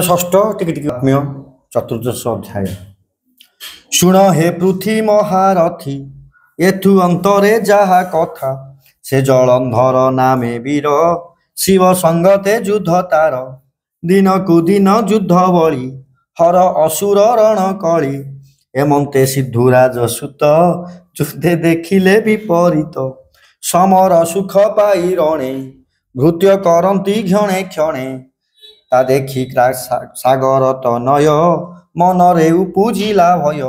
ষষ্ঠ টিকি টিকি আত্মীয় চতুর্দশ অধ্যায়। শুণ হে পৃথি মহারথী, এথু অন্তরে যাহা কথা, সে জলন্ধর নামে বীর, শিব সঙ্গতে যুদ্ধ তার। দিনকু দিন যুদ্ধ বଳି, হর অসুর রণ কଳି। এমন্তে সিদ্ধুরাজ সুত, যুদ্ধে দেখিলে বিপরীত। সমর সুখ পাই রণে, ভୃତ୍ୟ କରନ୍ତି ক্ষণে ক্ষণେ। তা দেখি ସାଗର ତନୟ, ମନରେ ଉପୁଜିଲା ଭୟ।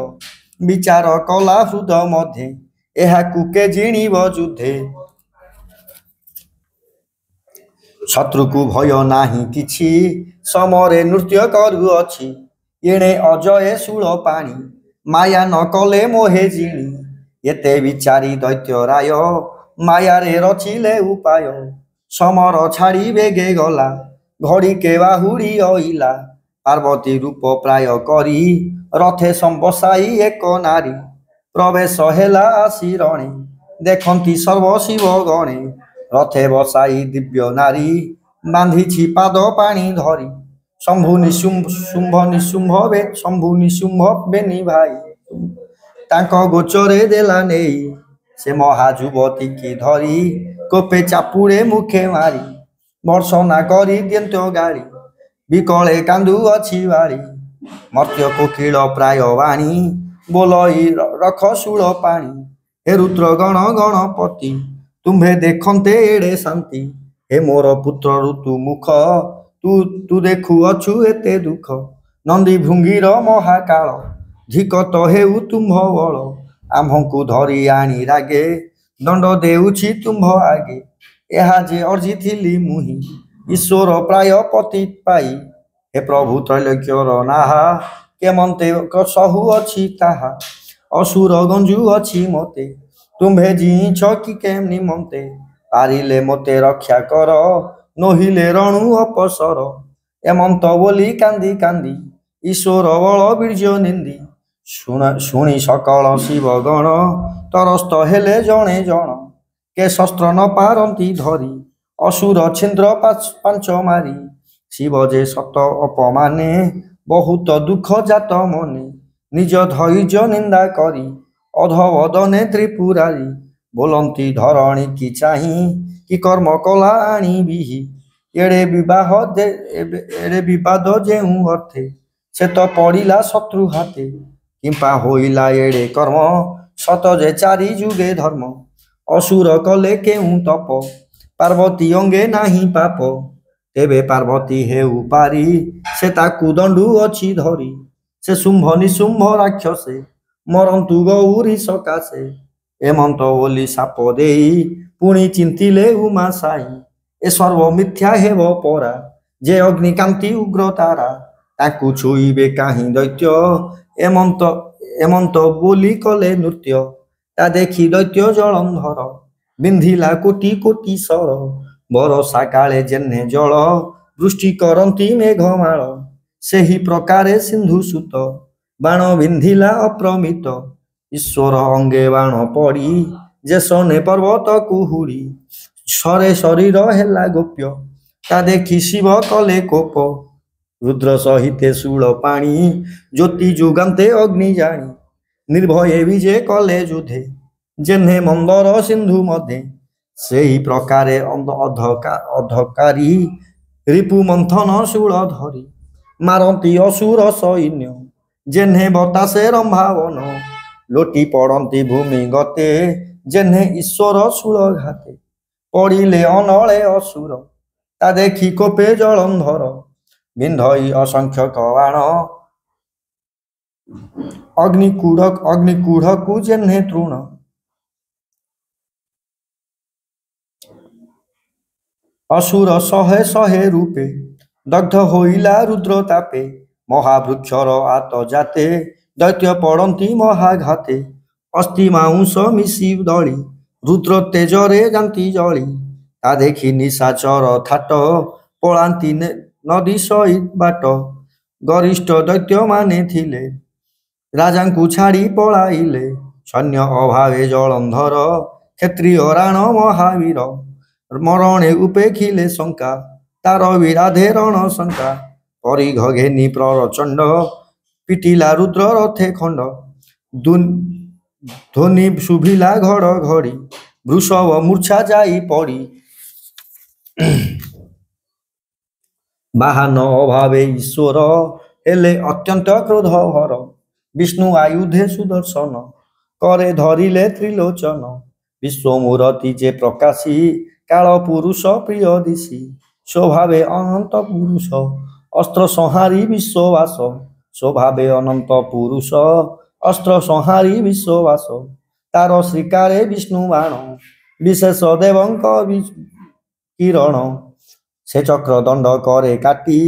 ବିଚାର କଲା ହୃଦ ମଧ୍ୟେ, ଏହାକୁ କେ ଜିଣିବ ଯୁଦ୍ଧେ। ଶତ୍ରୁକୁ ଭୟ ନାହିଁ କିଛି, ସମରେ ନୃତ୍ୟ କରୁଅଛି। ଏଣେ ଅଜୟ ଶୂଳ ପାଣି, ମାୟା ନ କଲେ ମୋହେ ଜିଣି। ଏତେ ବିଚାରି ଦୈତ୍ୟ ରାୟ, ମାୟାରେ ରଚିଲେ ଉପାୟ। ସମର ଛାଡ଼ି ବେଗେ ଗଲା, ଘଡ଼ିକେ ବାହୁଡ଼ି ଅଇଲା। ପାର୍ବତୀ ରୂପ ପ୍ରାୟ କରି, ରଥେ ବସାଇ ଏକ ନାରୀ। ପ୍ରବେଶ ହେଲା ଆସି ରଣେ, ଦେଖନ୍ତି ସର୍ବ ଶିବ ଗଣେ। ରଥେ ବସାଇ ଦିବ୍ୟ ନାରୀ, ବାନ୍ଧିଛି ପାଦ ପାଣି ଧରି। ଶମ୍ଭୁ ନିଶୁମ୍ଭ ବେନି ଭାଇ, ତାଙ୍କ ଗୋଚରେ ଦେଲା ନେଇ। ସେ ମହା ଯୁବତୀ କି ଧରି, କୋପେ ଚାପୁଡ଼େ ମୁଖେ ମାରି। ବର୍ଷନା କରି ଦିଅନ୍ତ ଗାଳି, ବିକଳେ କାନ୍ଦୁଅଛି ବାଳି। ମର୍ତ୍ତ୍ୟ କୋକିଳ ପ୍ରାୟ ବାଣୀ, ବୋଲଇ ରଖ ଶୂଳ ପାଣି। ହେ ରୁଦ୍ର ଗଣ ଗଣପତି, ତୁମ୍ଭେ ଦେଖନ୍ତେ ଏଡ଼େ ଶାନ୍ତି। ହେ ମୋର ପୁତ୍ର ଋତୁ ମୁଖ, ତୁ ଦେଖୁଅଛୁ ଏତେ ଦୁଃଖ। ନନ୍ଦୀ ଭୃଙ୍ଗୀର ମହାକାଳ, ଧିକ ତ ହେଉ ତୁମ୍ଭ ବଳ। ଆମ୍ଭଙ୍କୁ ଧରି ଆଣି ରାଗେ, ଦଣ୍ଡ ଦେଉଛି ତୁମ୍ଭ ଆଗେ। ଏହା ଯେ ଅର୍ଜିଥିଲି ମୁହିଁ, ଈଶ୍ୱର ପ୍ରାୟ ପତି ପାଇ। ହେ ପ୍ରଭୁ ତ୍ରୈଲୋକ୍ୟର ନାହା, କେମନ୍ତେ ସହୁଅଛି ତାହା। ଅସୁର ଗଞ୍ଜୁଅଛି ମୋତେ, ତୁମ୍ଭେ ଜିଇଛ କି ନିମନ୍ତେ। ପାରିଲେ ମୋତେ ରକ୍ଷା କର, ନୋହିଲେ ରଣୁ ଅପସର। ଏମନ୍ତ ବୋଲି କାନ୍ଦି କାନ୍ଦି, ଈଶ୍ୱର ବଳ ବୀର୍ଯ୍ୟ ନିନ୍ଦି। ଶୁଣି ସକଳ ଶିବ ଗଣ, ତରସ୍ତ ହେଲେ ଜଣେ ଜଣ। କେ ଶସ୍ତ୍ର ନ ପାରନ୍ତି ଧରି, ଅସୁର ଛିନ୍ଦ୍ର ପାଞ୍ଚ ମାରି। ଶିବ ଯେ ସତ ଅପମାନେ, ବହୁତ ଦୁଃଖ ଜାତ ମନେ। ନିଜ ଧୈର୍ଯ୍ୟ ନିନ୍ଦା କରି, ଅଧବଦନେ ତ୍ରିପୁରାରୀ। ବୋଲନ୍ତି ଧରଣୀ କି ଚାହିଁ, କି କର୍ମ କଲା ଆଣି ବିହି। ଏଡ଼େ ବିବାଦ ଯେଉଁ ଅର୍ଥେ, ସେ ତ ପଡ଼ିଲା ଶତ୍ରୁ ହାତେ। କିମ୍ପା ହୋଇଲା ଏଡ଼େ କର୍ମ, ସତ ଯେ ଚାରି ଯୁଗେ ଧର୍ମ। ଅସୁର କଲେ କେଉଁ ତପ, ପାର୍ବତୀ ଅଙ୍ଗେ ନାହିଁ ପାପ। ତେବେ ପାର୍ବତୀ ହେଉ ପାରି, ସେ ତାକୁ ଦଣ୍ଡୁଅଛି ଧରି। ସେ ଶୁମ୍ଭ ନିଶୁମ୍ଭ ରାକ୍ଷସେ, ମରନ୍ତୁ ଗୌରୀ ସକାଶେ। ଏମନ୍ତ ବୋଲି ଶାପ ଦେଇ, ପୁଣି ଚିନ୍ତିଲେ ଉମା ସାଇ। ଏ ସର୍ବ ମିଥ୍ୟା ହେବ ପରା, ଯେ ଅଗ୍ନିକାନ୍ତି ଉଗ୍ର ତାରା। ତାକୁ ଛୁଇଁବେ କାହିଁ ଦୈତ୍ୟ, ଏମନ୍ତ ବୋଲି କଲେ ନୃତ୍ୟ। ତା ଦେଖି ଦୈତ୍ୟ ଜଳନ୍ଧର, ବିନ୍ଧିଲା କୋଟି କୋଟି ସର। ବରଷା କାଳେ ଯେହ୍ନେ ଜଳ, ବୃଷ୍ଟି କରନ୍ତି ମେଘମାଳ। ସେହି ପ୍ରକାରେ ସିନ୍ଧୁ ସୁତ, ବାଣ ବିନ୍ଧିଲା ଅପ୍ରମିତ। ଈଶ୍ୱର ଅଙ୍ଗେ ବାଣ ପଡ଼ି, ଯେ ଶନେ ପର୍ବତ କୁହୁଡ଼ି। ସରେ ଶରୀର ହେଲା ଗୋପ୍ୟ, ତା ଦେଖି ଶିବ କଲେ କୋପ। ରୁଦ୍ର ସହିତେ ଶୂଳ ପାଣି, ଜ୍ୟୋତି ଯୁଗାନ୍ତେ ଅଗ୍ନି ଜାଣି। ନିର୍ଭୟେ ବିଜେ କଲେ ଯୁଧେ, ଯେହ୍ନେ ମନ୍ଦର ସିନ୍ଧୁ ମଧ୍ୟେ। ସେହି ପ୍ରକାରେ ଅଧକାରୀ, ରିପୁ ମନ୍ଥନ ଶୂଳ ଧରି। ମାରନ୍ତି ଅସୁର ସୈନ୍ୟ, ଯେହ୍ନେ ବତାସେ ରମ୍ଭାବନ। ଲୋଟି ପଡ଼ନ୍ତି ଭୂମି ଗତେ, ଯେହ୍ନେ ଈଶ୍ୱର ଶୂଳ ଘାତେ। ପଡ଼ିଲେ ଅନଳେ ଅସୁର, ତା ଦେଖି କୋପେ ଜଳନ୍ଧର। ବିନ୍ଧଇ ଅସଂଖ୍ୟକ ବାଣ, ଅଗ୍ନିକୁଢ଼କୁ ଯେହ୍ନେ ତୃଣ। ଅସୁର ଶହେ ଶହେ ରୂପେ, ଦଗ୍ଧ ହୋଇଲା ରୁଦ୍ର ତାପେ। ମହାବୃକ୍ଷର ଆତ ଜାତେ, ଦୈତ୍ୟ ପଡ଼ନ୍ତି ମହାଘାତେ। ଅସ୍ଥି ମାଉଁସ ମିଶି ଦଳି, ରୁଦ୍ର ତେଜରେ ଯାନ୍ତି ଜଳି। ତା ଦେଖି ନିଶାଚର ଥାଟ, ପଳାନ୍ତି ନଦୀ ସହି ବାଟ। ଗରିଷ୍ଠ ଦୈତ୍ୟମାନେ ଥିଲେ, ରାଜାଙ୍କୁ ଛାଡ଼ି ପଳାଇଲେ। ସୈନ୍ୟ ଅଭାବେ ଜଳନ୍ଧର, କ୍ଷତ୍ରିୟ ରାଣ ମହାବୀର। ମରଣେ ଉପେଖିଲେ ଶଙ୍କା, ତାର ବିରାଧେ ରଣ ଶଙ୍କା। परिघ घेनी प्रचंड पिटिला रुद्र रथे खंड ध्वनि शुभिला घड़घड़ी वृषभ मूर्छा जाई पड़ी बाहन अभावे ईश्वर हेले अत्यंत क्रोधभर विष्णु आयुधे सुदर्शन करे धरिले त्रिलोचन विश्वमूर्ति जे प्रकाशी काल पुरुष प्रिय दिशी स्वभावे अनंत पुरुष अस्त्र संहारी विश्ववास स्वभावे अनंत पुरुष अस्त्र संहारी विश्ववास तार श्रीकारे विष्णु बाण विशेष देवंक किरण से चक्र दंड करे काटी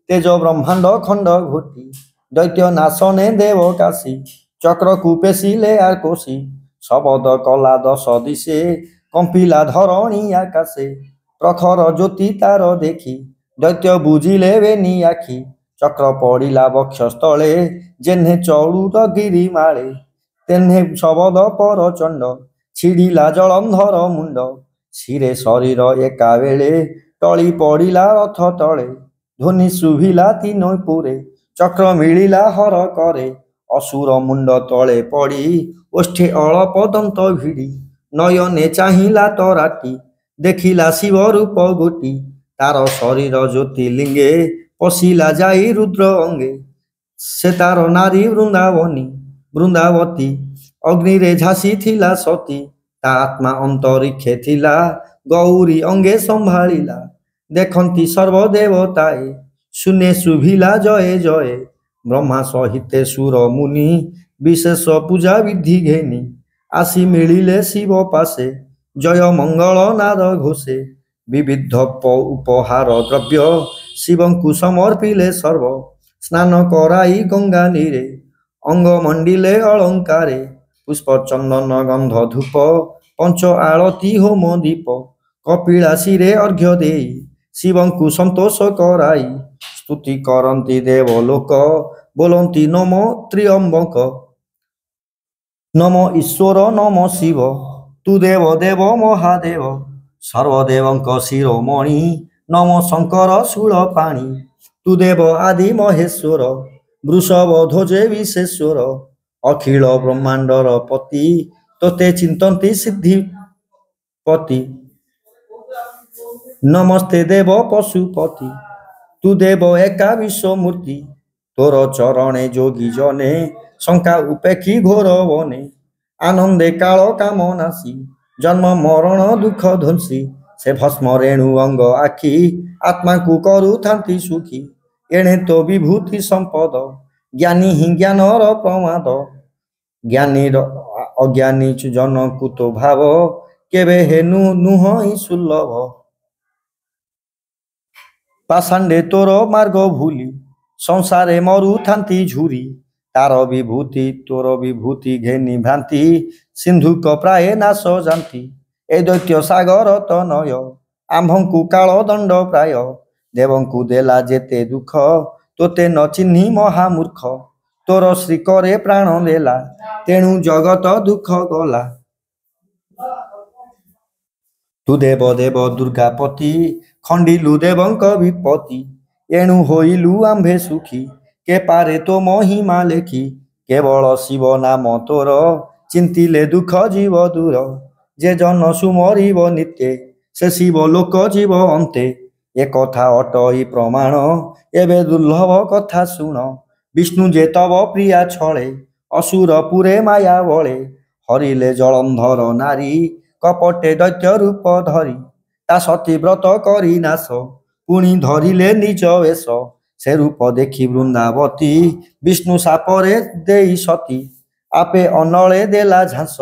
तेज ब्रह्मांड खंड घोटी दैत्य नाशने देव काशी चक्र को पेशिले आकोशी शबद कला दश दिशे कंपिला धरणी आकाशे प्रखर ज्योति तार देखी दैत्य बुझिले बेनी आखि चक्र पड़िला बक्षस्थले जेन्हे चौड़ुर गिरी माळे तेन्हे शबद परचंड छिड़िला जलंधर मुंड शिरे शरीर एका बेले टली पड़िला रथ तले ध्वनि शुभिला तीन पुरे चक्र मिलिला हर करे असुर मुंड तले पड़ी ओष्ठे अळप दंत भिड़ी नयने चाहिला तराटी देखिला शिव रूप गोटी तार शरीर ज्योतिलिंगे पशिला जाई रुद्र अंगे से तार नारी वृंदावती अग्निरे झासी थिला सती ता आत्मा अंतरिक्षे थिला गौरी अंगे संभालिला देखंती सर्वदेवताए शून्य शुभिला जय जय ब्रह्मा सहिते सुर मुनि विशेष पूजा विधि घेनी आसी मिलिले शिव पासे जय मंगल नाद घोषे विविध उपहार द्रव्य शिवंकु समर्पिले सर्व स्नान कराई गंगा नीरे अंग मंडिले अलंकारे पुष्प चंदन गंध धूप पंच आळती होम दीप कपिलासीरे अर्घ्य देई शिवंकु संतोष कराई स्तुति करंती देवलोक बोलंती नमो त्र्यंबक नमो ईश्वर नमो शिव तु देव देव महादेव सर्वदेवंक शिरोमणि नमो शंकर शूलपाणि तु देव आदि महेश्वर वृषभ ध्वजे विशेश्वर अखिल ब्रह्मांडर पति तोते चिंतन्ति सिद्धिपति नमस्ते देव पशुपति तु देव एका विश्वमूर्ति तोर चरणे जोगी जने शंका उपेक्षी घोर बने आनंदे काल कामनासी जन्म मरण दुख ध्वंसी से भस्म रेणु अंग आखि आत्मा को करु थांती सुखी एणे तो विभूति संपद ज्ञानी ही ज्ञानर प्रमाद ज्ञानी अज्ञानी जन कुतो भाव केबे हेनु नुह ही सुलभ पाषांडे तोर मार्ग भूली संसारे मरु थांती झुरी तार विभूति तोर विभूति घेनी भ्रांति सिंधुक प्राय नाश जानती ए दैत्य सागर तनय आम्भंकु काल दंड प्राय देवंकु देला जेते दुख तोते न चिन्ही महामूर्ख तोर श्री करे प्राण देला तेणु जगत दुख गला तु देव देव दुर्गापति खंडिलु देवंक विपत्ति एणु होइलु आम्भे सुखी के पारे तो महिमा लेखी केवल शिव नाम तोर चिंतिले दुख जीव दूर जे जन सुमरिब नित्ये से शिव लोक जीव अंते ए कथा अटई प्रमाण एबे दुर्लभ कथा सुण विष्णु जे तव प्रिया छळे असुर पुरे माया बळे हरिले जलंधर नारी कपटे दैत्य रूप धरी ता सती व्रत करी नाश पुणी धरिले निज वेश से रूप देखी वृंदावती विष्णु सापरे देई सती आपे अनले देला झांस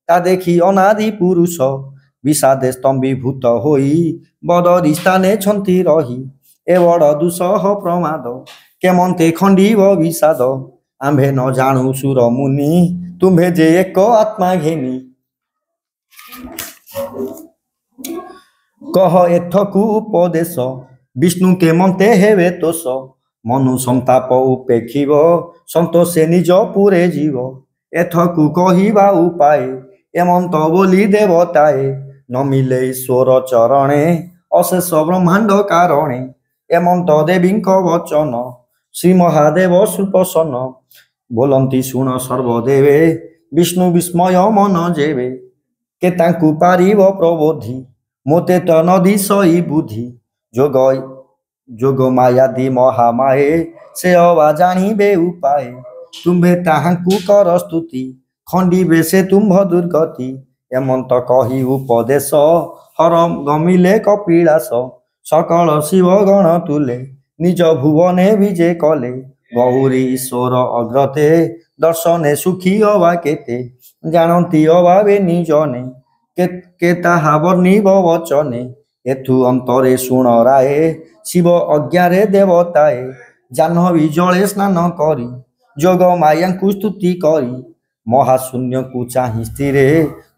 ता देखी अनादि पुरुष विषादे स्तंभीभूत होई बदरी स्थाने छंती रही ए बड़ दुसह प्रमाद केमंते खंडीव विषाद आम्भे न जाणु सुर मुनि तुम्भे जे एक आत्मा घेनी कह एथकु उपदेश विष्णु के मन्ते हेवे तोष मनु संताप उपेक्षिब संतोषे निज पुरे जीव एथकु कहिबा उपाय एमंत बोली देवताए न मिले ईश्वर चरणे अशेष ब्रह्मांड कारणे ଏମନ୍ତ ଦେବୀଙ୍କ ବଚନ ଶ୍ରୀ ମହାଦେବ ସୁପ୍ରସନ୍ନ ବୋଲନ୍ତି ଶୁଣ ସର୍ବଦେବେ ବିଷ୍ଣୁ ବିସ୍ମୟ ମନ ଯେବେ କେ ତାଙ୍କୁ ପାରିବ ପ୍ରବୋଧି ମୋତେ ତ ନଦୀ ସଇ ବୁଦ୍ଧି ଯୋଗ ଯୋଗ ମାୟାଦି ମହାମାଏ ସେ ଅବା ଜାଣିବେ ଉପାଏ ତୁମ୍ଭେ ତାହାଙ୍କୁ କର ସ୍ତୁତି ଖଣ୍ଡିବେ ସେ ତୁମ୍ଭ ଦୁର୍ଗତି ଏମନ୍ତ କହି ଉପଦେଶ ହର ଗମିଲେ କପିଳାସ ସକଳ ଶିବ ଗଣ ତୁଲେ ନିଜ ଭୁବନେ ବିଜେ କଲେ ଗୌରୀ ଈଶ୍ୱର ଅଗ୍ରତେ ଦର୍ଶନେ ସୁଖୀ ଅବା କେତେ ଜାଣନ୍ତି ଅଭାବେ ନିଜନେ କେ ତାହା ବର୍ଣ୍ଣିବ ବଚନେ ଏଥୁ ଅନ୍ତରେ ଶୁଣ ରାଏ ଶିବ ଅଜ୍ଞାରେ ଦେବତାଏ ଜାହ୍ନବୀ ଜଳେ ସ୍ନାନ କରି ଯୋଗ ମାୟାଙ୍କୁ ସ୍ତୁତି କରି ମହାଶୂନ୍ୟକୁ ଚାହିଁ ସ୍ଥିରେ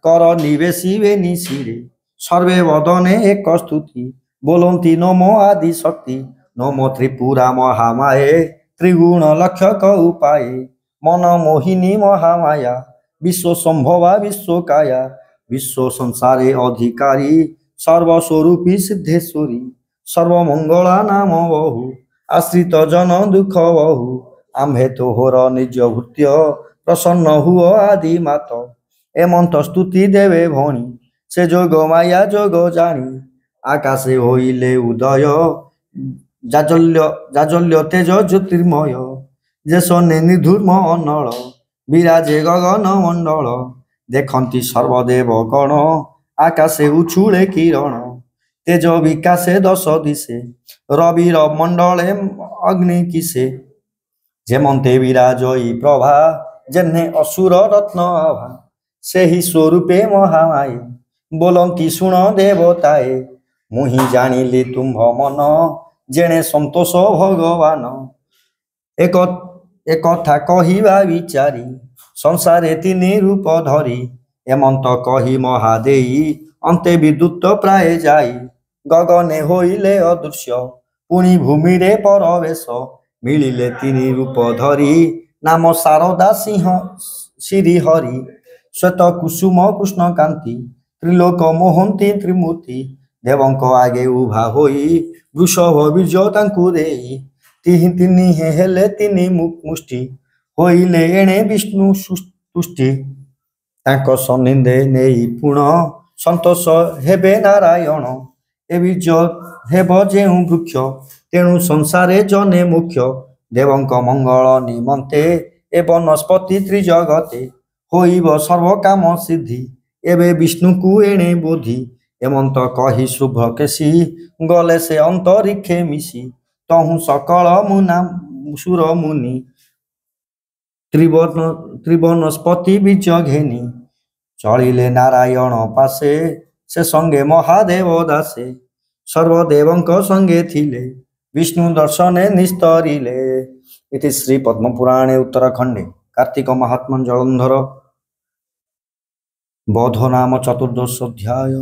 କର ନିବେଶିବେ ନିଶିରେ ସର୍ବେ ବଦନେ ଏକ ସ୍ତୁତି ବୋଲନ୍ତି ନମୋ ଆଦି ଶକ୍ତି ନମୋ ତ୍ରିପୁରା ମହାମାଏ ତ୍ରିଗୁଣ ଲକ୍ଷକ ଉପାଏ ମନ ମୋହିନୀ ମହାମାୟା ବିଶ୍ୱ ସମ୍ଭବା ବିଶ୍ୱକାୟା ବିଶ୍ୱ ସଂସାରେ ଅଧିକାରୀ ସର୍ବସ୍ୱରୂପୀ ସିଦ୍ଧେଶ୍ୱରୀ ସର୍ବମଙ୍ଗଳା ନାମ ବହୁ ଆଶ୍ରିତ ଜନ ଦୁଃଖ ବହୁ ଆମ୍ଭେ ତୋହର ନିଜ ଭୃତ୍ୟ ପ୍ରସନ୍ନ ହୁଅ ଆଦି ମାତ ଏମନ୍ତ ସ୍ତୁତି ଦେବେ ଭଣୀ ସେ ଯୋଗ ମାୟା ଯୋଗ ଜାଣି ଆକାଶେ ହୋଇଲେ ଉଦୟ ଜାଜଲ୍ୟ ତେଜ ଜ୍ୟୋତିର୍ମୟ ଯେ ସନେ ନିର୍ଧୂର୍ମ ଅନଳ ବିରାଜେ ଗଗନ ମଣ୍ଡଳ ଦେଖନ୍ତି ସର୍ବଦେବ ଗଣ ଆକାଶେ ଉଛୁଳେ କିରଣ ତେଜ ବିକାଶେ ଦଶ ଦିଶେ ରବିର ମଣ୍ଡଳେ ଅଗ୍ନି କିସେ ଯେମନ୍ତେ ବିରାଜଇ ପ୍ରଭା ଯେହ୍ନେ ଅସୁର ରତ୍ନ ଆଭା ସେହି ସ୍ୱରୂପେ ମହାମାଏ ବୋଲନ୍ତି ଶୁଣ ଦେବତାଏ ମୁହିଁ ଜାଣିଲି ତୁମ୍ଭ ମନ ଯେଣେ ସନ୍ତୋଷ ଭଗବାନ ଏକଥା କହିବା ବିଚାରି ସଂସାରେ ତିନି ରୂପ ଧରି ଏମନ୍ତ କହି ମହାଦେଇ ଅନ୍ତେ ବିଦ୍ୟୁତ ପ୍ରାୟ ଯାଇ ଗଗନେ ହୋଇଲେ ଅଦୃଶ୍ୟ ପୁଣି ଭୂମିରେ ପରବେଶ ମିଳିଲେ ତିନି ରୂପ ଧରି ନାମ ଶାରଦା ସିଂହ ଶ୍ରୀ ହରି ଶ୍ଵେତ କୁସୁମ କୃଷ୍ଣକାନ୍ତି ତ୍ରିଲୋକ ମୋହନ୍ତି ତ୍ରିମୂର୍ତ୍ତି ଦେବଙ୍କ ଆଗେ ଉଭା ହୋଇ ବୃଷଭ ବୀଜ ତାଙ୍କୁ ଦେଇ ତିନି ହେଲେ ତିନି ମୁଷ୍ଟି ହୋଇଲେ ଏଣେ ବିଷ୍ଣୁ ତୁଷ୍ଟି ତାଙ୍କ ସନ୍ନିଧେ ନେଇ ପୁଣ ସନ୍ତୋଷ ହେବେ ନାରାୟଣ ଏ ବୀଜ ହେବ ଯେଉଁ ବୃକ୍ଷ ତେଣୁ ସଂସାରେ ଜନେ ମୁଖ୍ୟ ଦେବଙ୍କ ମଙ୍ଗଳ ନିମନ୍ତେ ଏ ବନସ୍ପତି ତ୍ରିଜଗତେ ହୋଇବ ସର୍ବକାମ ସିଦ୍ଧି ଏବେ ବିଷ୍ଣୁଙ୍କୁ ଏଣେ ବୋଧି ଏମନ୍ତ କହି ଶୁଭ କେଶୀ ଗଲେ ସେ ଅନ୍ତରିକ୍ଷେ ମିଶି ତହୁଁ ସକଳ ମୁନା ସୁର ମୁନି ତ୍ରିବନସ୍ପତି ବୀଜ ଘେନି ଚଳିଲେ ନାରାୟଣ ପାଶେ ସେ ସଙ୍ଗେ ମହାଦେବ ଦାସେ ସର୍ବଦେବଙ୍କ ସଙ୍ଗେ ଥିଲେ ବିଷ୍ଣୁ ଦର୍ଶନେ ନିସ୍ତରିଲେ ଇତି ଶ୍ରୀ ପଦ୍ମପୁରାଣେ ଉତ୍ତରାଖଣ୍ଡେ कार्तिक महात्म्य जलंधर बोध नाम चतुर्दश अध्याय।